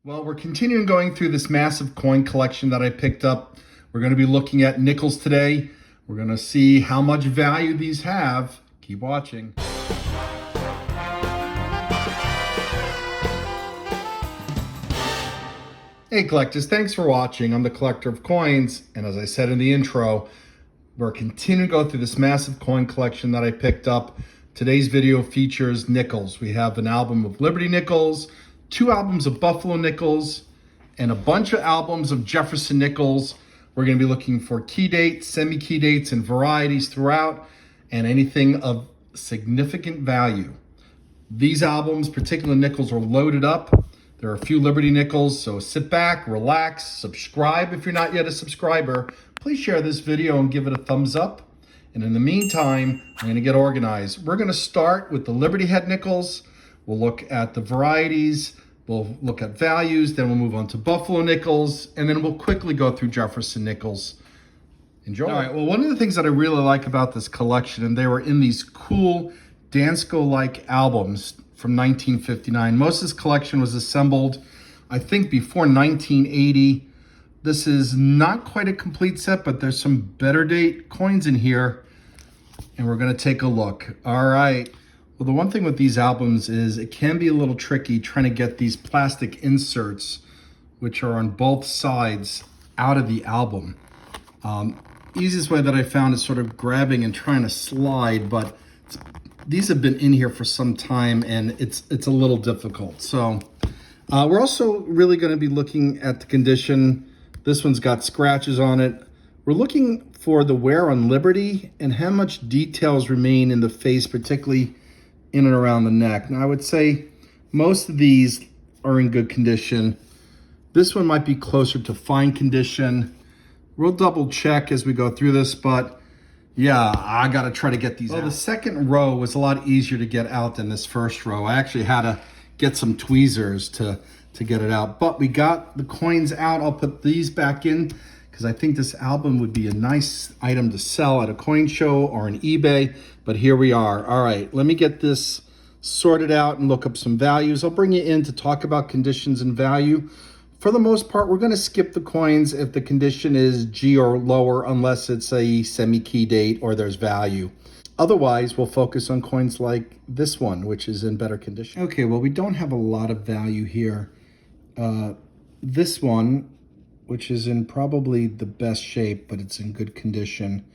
Well, we're continuing going through this massive coin collection that I picked up. We're going to be looking at nickels today. We're going to see how much value these have. Keep watching. Hey collectors, thanks for watching. I'm the collector of coins, and as I said in the intro, we're continuing to go through this massive coin collection that I picked up. Today's video features nickels. We have an album of Liberty nickels, 2 albums of Buffalo nickels, and a bunch of albums of Jefferson nickels. We're going to be looking for key dates, semi-key dates, and varieties throughout, and anything of significant value. These albums, particular nickels, are loaded up. There are a few Liberty nickels, so sit back, relax, subscribe if you're not yet a subscriber. Please share this video and give it a thumbs up. And in the meantime, I'm going to get organized. We're going to start with the Liberty head nickels. We'll look at the varieties. We'll look at values. Then we'll move on to Buffalo nickels. And then we'll quickly go through Jefferson nickels. Enjoy. All right, well, one of the things that I really like about this collection, and they were in these cool Dansko-like albums from 1959. Most of this collection was assembled, I think, before 1980. This is not quite a complete set, but there's some better date coins in here, and we're going to take a look. All right. Well, the one thing with these albums is it can be a little tricky trying to get these plastic inserts, which are on both sides, out of the album. Easiest way that I found is sort of grabbing and trying to slide, but these have been in here for some time, and it's a little difficult. So we're also really going to be looking at the condition. This one's got scratches on it. We're looking for the wear on Liberty and how much details remain in the face, particularly in and around the neck. Now, I would say most of these are in good condition. This one might be closer to fine condition. We'll double check as we go through this, but yeah, I got to try to get these out. The second row was a lot easier to get out than this first row. I actually had to get some tweezers to get it out, but we got the coins out. I'll put these back in because I think this album would be a nice item to sell at a coin show or on eBay, but here we are. All right, let me get this sorted out and look up some values. I'll bring you in to talk about conditions and value. For the most part, we're going to skip the coins if the condition is G or lower, unless it's a semi-key date or there's value. Otherwise, we'll focus on coins like this one, which is in better condition. Okay, well, we don't have a lot of value here. This one, which is in probably the best shape, but it's in good condition,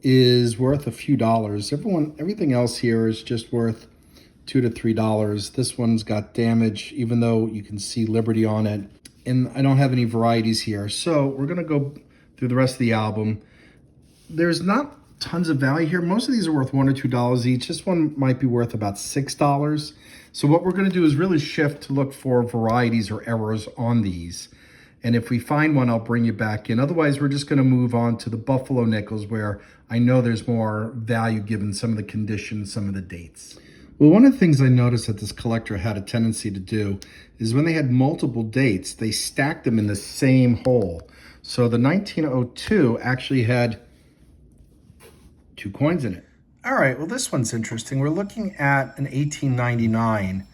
is worth a few dollars. Everything else here is just worth $2 to $3. This one's got damage, even though you can see Liberty on it. And I don't have any varieties here. So we're going to go through the rest of the album. There's not tons of value here. Most of these are worth $1 or $2 each. This one might be worth about $6. So what we're going to do is really shift to look for varieties or errors on these. And if we find one, I'll bring you back in. Otherwise, we're just going to move on to the Buffalo nickels, where I know there's more value given some of the conditions, some of the dates. Well, one of the things I noticed that this collector had a tendency to do is when they had multiple dates, they stacked them in the same hole. So the 1902 actually had 2 coins in it. All right, well, this one's interesting. We're looking at an 1899,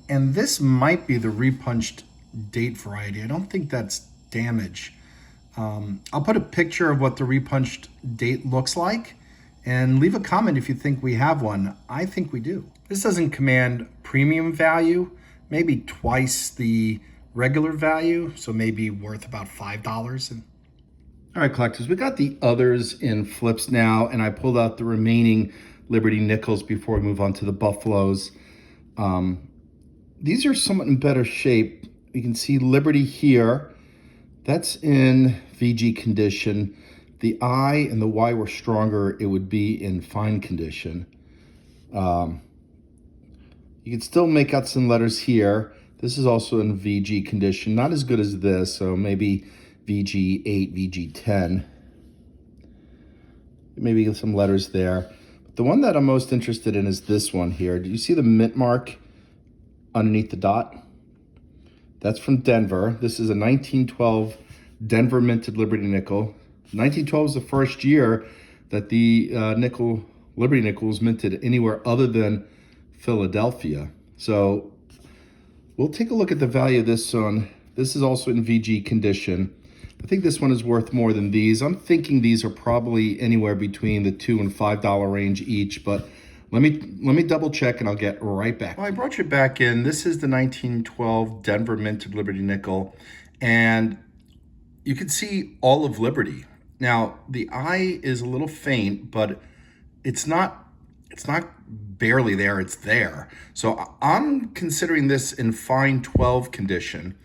and this might be the repunched date variety. I don't think that's damage. I'll put a picture of what the repunched date looks like, and leave a comment if you think we have one. I think we do. This doesn't command premium value, maybe twice the regular value, so maybe worth about $5. All right, collectors, we got the others in flips now, and I pulled out the remaining Liberty nickels before we move on to the Buffaloes. These are somewhat in better shape. You can see Liberty here. That's in VG condition. The I and the Y were stronger, it would be in fine condition. You can still make out some letters here. This is also in VG condition, not as good as this, so maybe VG8, VG10. Maybe some letters there. The one that I'm most interested in is this one here. Do you see the mint mark underneath the dot? That's from Denver. This is a 1912 Denver minted Liberty nickel. 1912 is the first year that the Liberty nickel was minted anywhere other than Philadelphia. So We'll take a look at the value of this one. This is also in VG condition. I think this one is worth more than these. I'm thinking these are probably anywhere between the $2 and $5 range each, but let me double check and I'll get right back. Well, I brought you back in. This is the 1912 Denver Minted Liberty Nickel, and you can see all of Liberty. Now, the eye is a little faint, but it's not barely there, it's there. So I'm considering this in fine 12 condition.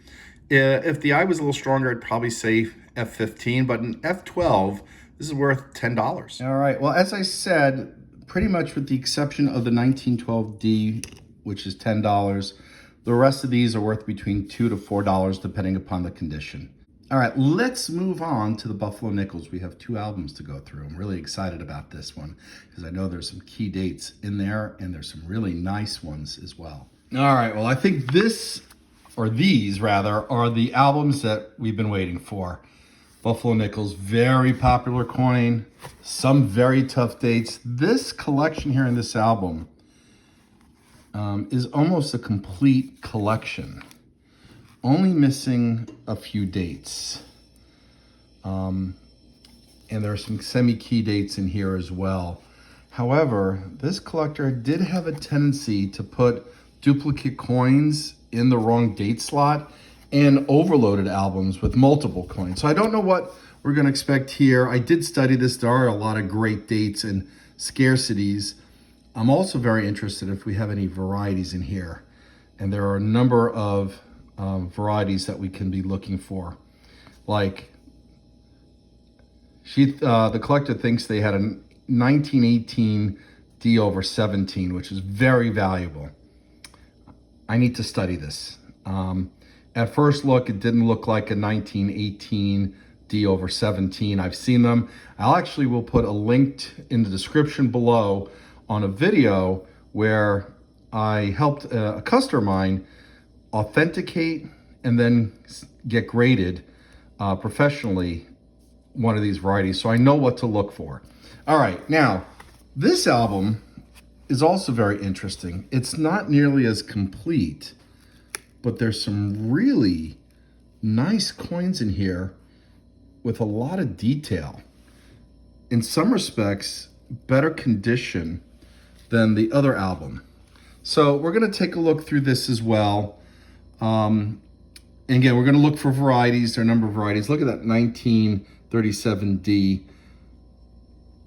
If the eye was a little stronger, I'd probably say F15, but in F12, this is worth $10. All right, well, as I said, pretty much with the exception of the 1912D, which is $10, the rest of these are worth between $2 to $4, depending upon the condition. All right, let's move on to the Buffalo Nickels. We have 2 albums to go through. I'm really excited about this one because I know there's some key dates in there and there's some really nice ones as well. All right, well, I think these are the albums that we've been waiting for. Buffalo Nickels, very popular coin, some very tough dates. This collection here in this album is almost a complete collection. Only missing a few dates. And there are some semi-key dates in here as well. However, this collector did have a tendency to put duplicate coins in the wrong date slot and overloaded albums with multiple coins. So I don't know what we're gonna expect here. I did study this. There are a lot of great dates and scarcities. I'm also very interested if we have any varieties in here. And there are a number of varieties that we can be looking for. Like, the collector thinks they had a 1918 D over 17, which is very valuable. I need to study this. At first look, it didn't look like a 1918 D over 17. I've seen them. Will put a link in the description below on a video where I helped a customer of mine authenticate and then get graded professionally one of these varieties, so I know what to look for. All right, now this album is also very interesting. It's not nearly as complete, but there's some really nice coins in here with a lot of detail. In some respects, better condition than the other album. So we're gonna take a look through this as well. And again, we're gonna look for varieties. There are a number of varieties. Look at that 1937D.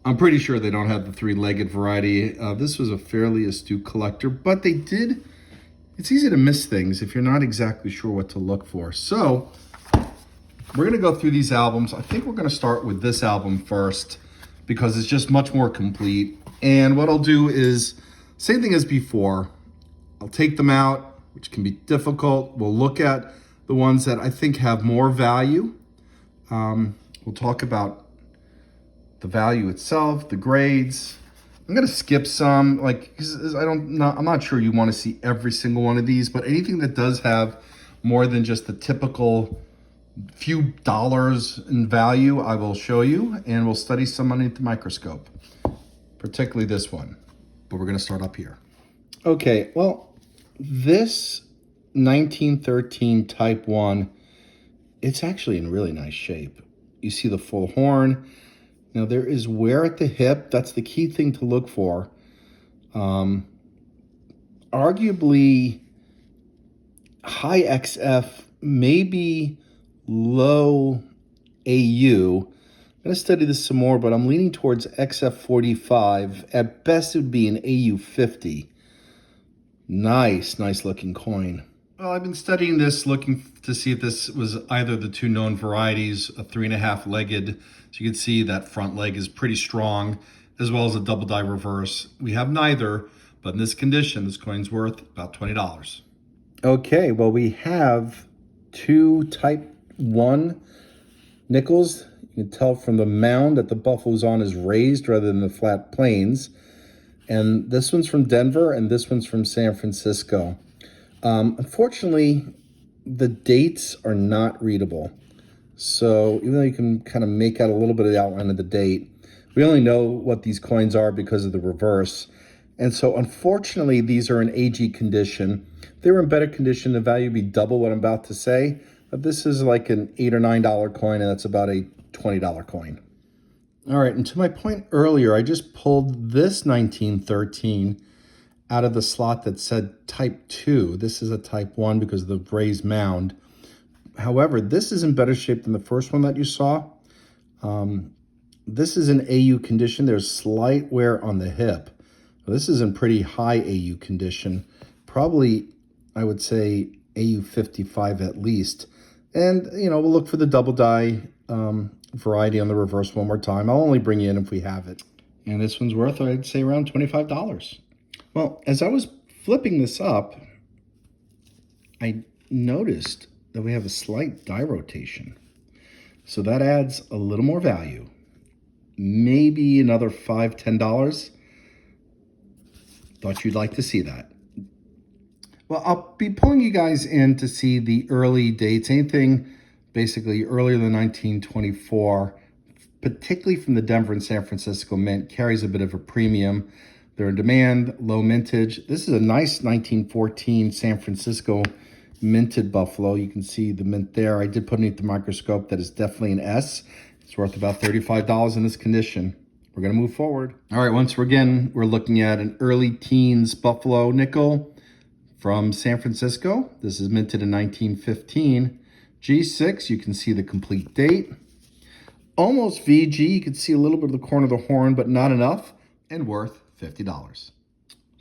I'm pretty sure they don't have the 3-legged variety. This was a fairly astute collector, but they did. It's easy to miss things if you're not exactly sure what to look for. So we're gonna go through these albums. I think we're gonna start with this album first because it's just much more complete. And what I'll do is, same thing as before, I'll take them out, which can be difficult. We'll look at the ones that I think have more value. We'll talk about the value itself, the grades. I'm gonna skip some, I'm not sure you wanna see every single one of these, but anything that does have more than just the typical few dollars in value, I will show you, and we'll study some underneath the microscope, particularly this one. But we're gonna start up here. Okay, well, this 1913 Type 1, it's actually in really nice shape. You see the full horn. Now there is wear at the hip. That's the key thing to look for. Arguably high XF, maybe low AU. I'm gonna study this some more, but I'm leaning towards XF45. At best, it would be an AU50. Nice looking coin. Well, I've been studying this, looking to see if this was either the 2 known varieties, a 3.5-legged. So you can see that front leg is pretty strong, as well as a double die reverse. We have neither, but in this condition, this coin's worth about $20. Okay, well, we have 2 Type 1 nickels. You can tell from the mound that the Buffalo's on is raised rather than the flat plains. And this one's from Denver and this one's from San Francisco. Unfortunately, the dates are not readable. So even though you can kind of make out a little bit of the outline of the date, we only know what these coins are because of the reverse. And so unfortunately, these are in AG condition. they were in better condition, the value would be double what I'm about to say. But this is like an $8 or $9 coin, and that's about a $20 coin. All right, and to my point earlier, I just pulled this 1913 out of the slot that said Type 2. This is a Type 1 because of the raised mound. However, this is in better shape than the first one that you saw. This is in AU condition. There's slight wear on the hip. This is in pretty high AU condition. Probably, I would say, AU 55 at least. And, you know, we'll look for the double die variety on the reverse one more time. I'll only bring you in if we have it. And this one's worth, I'd say, around $25. Well, as I was flipping this up, I noticed that we have a slight die rotation. So that adds a little more value. Maybe another $5, $10. Thought you'd like to see that. Well, I'll be pulling you guys in to see the early dates, anything basically earlier than 1924, particularly from the Denver and San Francisco Mint, carries a bit of a premium. They're in demand, low mintage. This is a nice 1914 San Francisco minted Buffalo. You can see the mint there. I did put underneath the microscope. That is definitely an S. It's worth about $35 in this condition. We're going to move forward. All right, once again, we're looking at an early teens Buffalo nickel from San Francisco. This is minted in 1915. G6, you can see the complete date. Almost VG, you can see a little bit of the corner of the horn, but not enough, and worth $50. So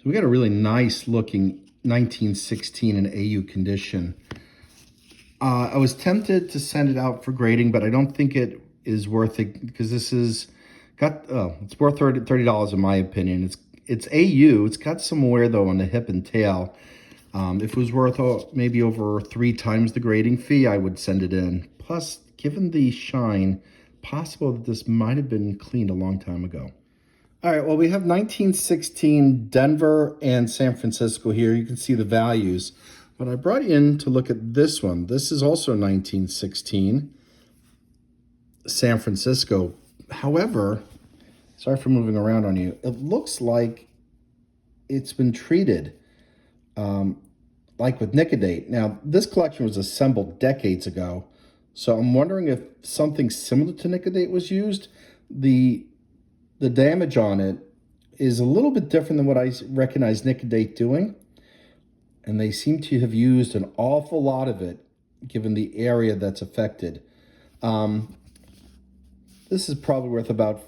we got a really nice looking 1916 in AU condition. I was tempted to send it out for grading, but I don't think it is worth it because this is it's worth $30 in my opinion. It's AU. It's got some wear though on the hip and tail. If it was worth maybe over 3 times the grading fee, I would send it in. Plus, given the shine, possible that this might have been cleaned a long time ago. All right, well, we have 1916 Denver and San Francisco here. You can see the values. But I brought you in to look at this one. This is also 1916 San Francisco. However, sorry for moving around on you. It looks like it's been treated like with Nicodate. Now, this collection was assembled decades ago, so I'm wondering if something similar to Nicodate was used. The damage on it is a little bit different than what I recognize Nicodate doing, and they seem to have used an awful lot of it, given the area that's affected. This is probably worth about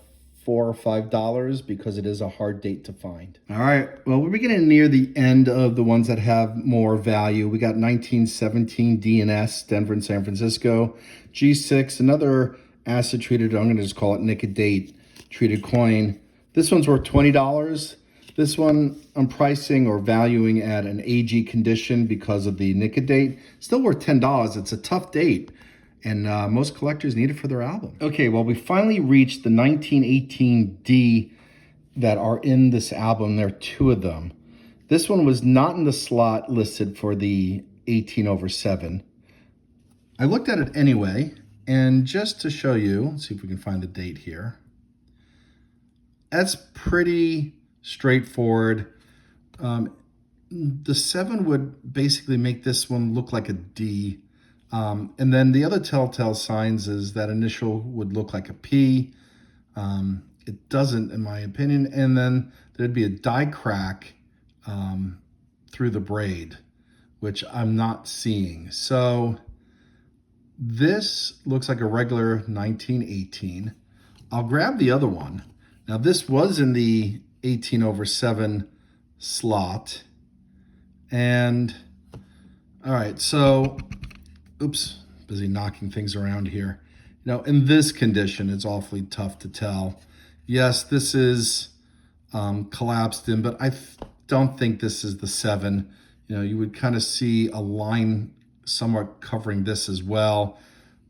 $4 or $5 because it is a hard date to find. All right, well, we're getting near the end of the ones that have more value. We got 1917 DNS, Denver and San Francisco. G6, another acid treated, I'm going to just call it Nicodate treated coin. This one's worth $20. This one I'm pricing or valuing at an AG condition because of the Nicodate. Still worth $10. It's a tough date, and most collectors need it for their album. Okay, well, we finally reached the 1918D that are in this album. There are 2 of them. This one was not in the slot listed for the 18/7. I looked at it anyway, and just to show you, let's see if we can find the date here. That's pretty straightforward. The 7 would basically make this one look like a D. And then the other telltale signs is that initial would look like a P. It doesn't, in my opinion. And then there'd be a die crack through the braid, which I'm not seeing. So this looks like a regular 1918. I'll grab the other one. Now this was in the 18/7 slot. And all right, so oops, busy knocking things around here. You know, in this condition, it's awfully tough to tell. Yes, this is collapsed in, but I don't think this is the 7. You know, you would kind of see a line somewhat covering this as well.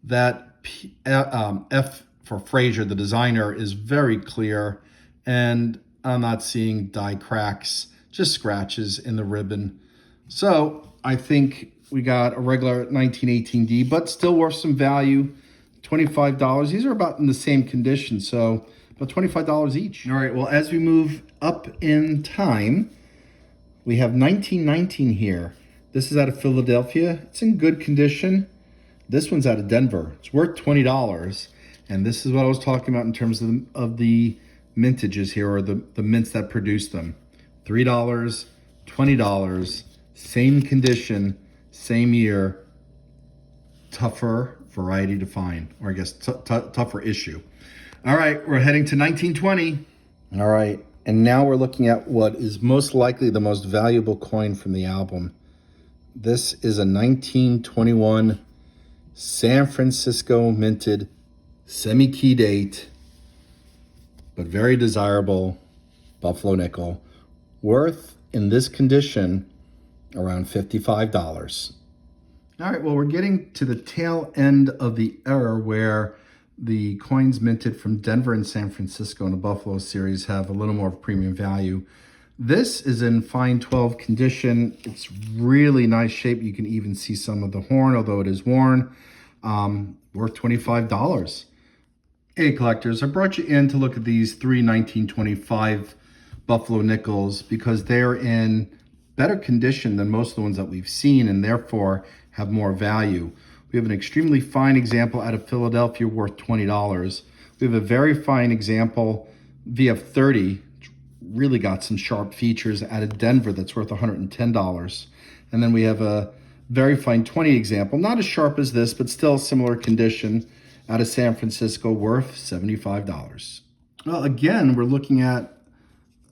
That F for Fraser, the designer, is very clear, and I'm not seeing die cracks, just scratches in the ribbon. So I think we got a regular 1918D, but still worth some value, $25. These are about in the same condition, so about $25 each. All right, well, as we move up in time, we have 1919 here. This is out of Philadelphia. It's in good condition. This one's out of Denver. It's worth $20. And this is what I was talking about in terms of the mintages here, or the mints that produce them. $3, $20, same condition, same year, tougher variety to find, or I guess tougher issue. All right, we're heading to 1920. All right, and now we're looking at what is most likely the most valuable coin from the album. This is a 1921 San Francisco minted semi-key date, but very desirable buffalo nickel, worth in this condition around $55. All right, well, we're getting to the tail end of the era where the coins minted from Denver and San Francisco in the Buffalo series have a little more premium value. This is in fine 12 condition. It's really nice shape. You can even see some of the horn, although it is worn. Worth $25. Hey collectors, I brought you in to look at these three 1925 Buffalo nickels because they're in better condition than most of the ones that we've seen and therefore have more value. We have an extremely fine example out of Philadelphia worth $20. We have a very fine example, VF30, really got some sharp features out of Denver that's worth $110. And then we have a very fine 20 example, not as sharp as this, but still similar condition out of San Francisco worth $75. Well, again, we're looking at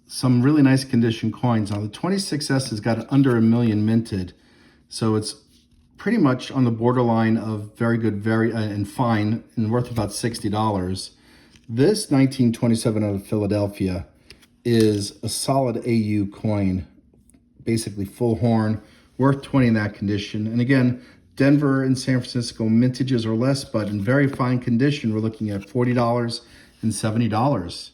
some really nice condition coins. Now the 26S has got under 1 million minted, so it's pretty much on the borderline of very good, and fine, and worth about $60. This 1927 out of Philadelphia is a solid AU coin, basically full horn, worth 20 in that condition. And again, Denver and San Francisco mintages or less, but in very fine condition, we're looking at $40 and $70.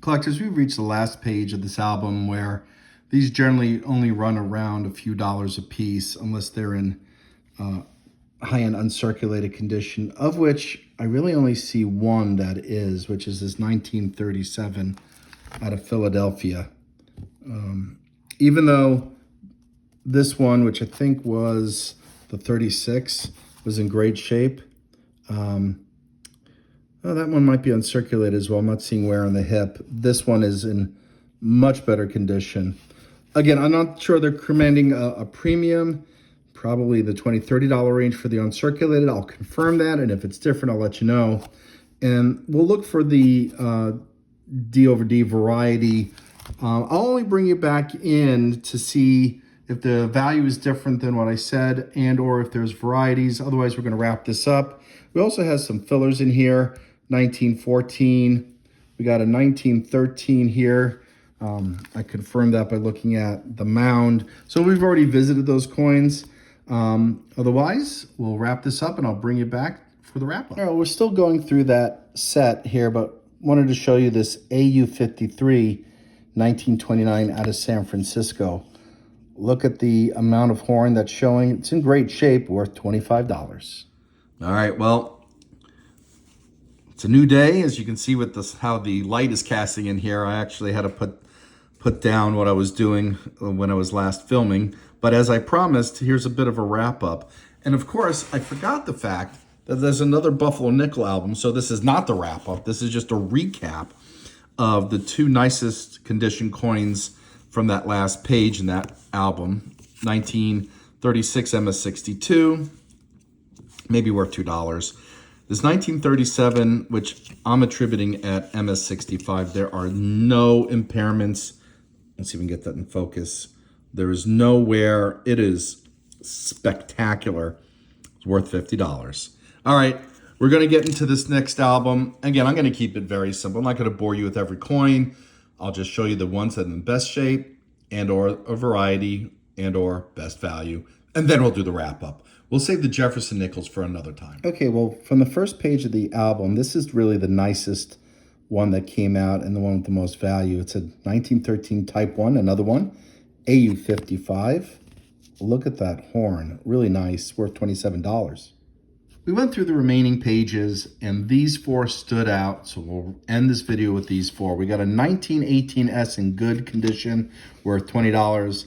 Collectors, we've reached the last page of this album where these generally only run around a few dollars a piece unless they're in high-end uncirculated condition, of which I really only see one that is, which is this 1937 out of Philadelphia. Even though this one, which I think was the 36, was in great shape. Oh, that one might be uncirculated as well. I'm not seeing wear on the hip. This one is in much better condition. Again, I'm not sure they're commanding a premium, probably the $20, $30 range for the uncirculated. I'll confirm that, and if it's different, I'll let you know. And we'll look for the D over D variety. I'll only bring you back in to see if the value is different than what I said and or if there's varieties. Otherwise, we're going to wrap this up. We also have some fillers in here. 1914. We got a 1913 here. I confirmed that by looking at the mound. So we've already visited those coins. Otherwise, we'll wrap this up and I'll bring you back for the wrap up. All right, we're still going through that set here, but wanted to show you this AU53 1929 out of San Francisco. Look at the amount of horn that's showing. It's in great shape, worth $25. All right, well, it's a new day. As you can see with this, how the light is casting in here, I actually had to put down what I was doing when I was last filming. But as I promised, here's a bit of a wrap up. And of course, I forgot the fact that there's another Buffalo Nickel album. So this is not the wrap up. This is just a recap of the two nicest condition coins from that last page in that album. 1936 MS62, maybe worth $2. This 1937, which I'm attributing at MS65, there are no impairments. Let's see if we can get that in focus. There is nowhere. It is spectacular. It's worth $50. All right, we're going to get into this next album. Again, I'm going to keep it very simple. I'm not going to bore you with every coin. I'll just show you the ones that are in the best shape and or a variety and or best value. And then we'll do the wrap up. We'll save the Jefferson nickels for another time. Okay, well, from the first page of the album, this is really the nicest one that came out and the one with the most value. It's a 1913 Type 1, another one, AU55. Look at that horn, really nice, worth $27. We went through the remaining pages and these four stood out, so we'll end this video with these four. We got a 1918S in good condition, worth $20.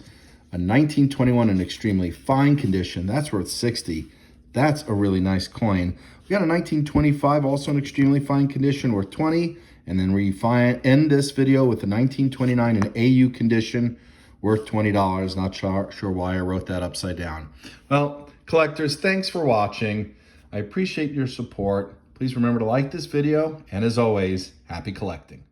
A 1921 in extremely fine condition, that's worth 60. That's a really nice coin. We got a 1925 also in extremely fine condition worth 20. And then we end this video with a 1929 in AU condition worth $20. Not sure why I wrote that upside down. Well, collectors, thanks for watching. I appreciate your support. Please remember to like this video. And as always, happy collecting.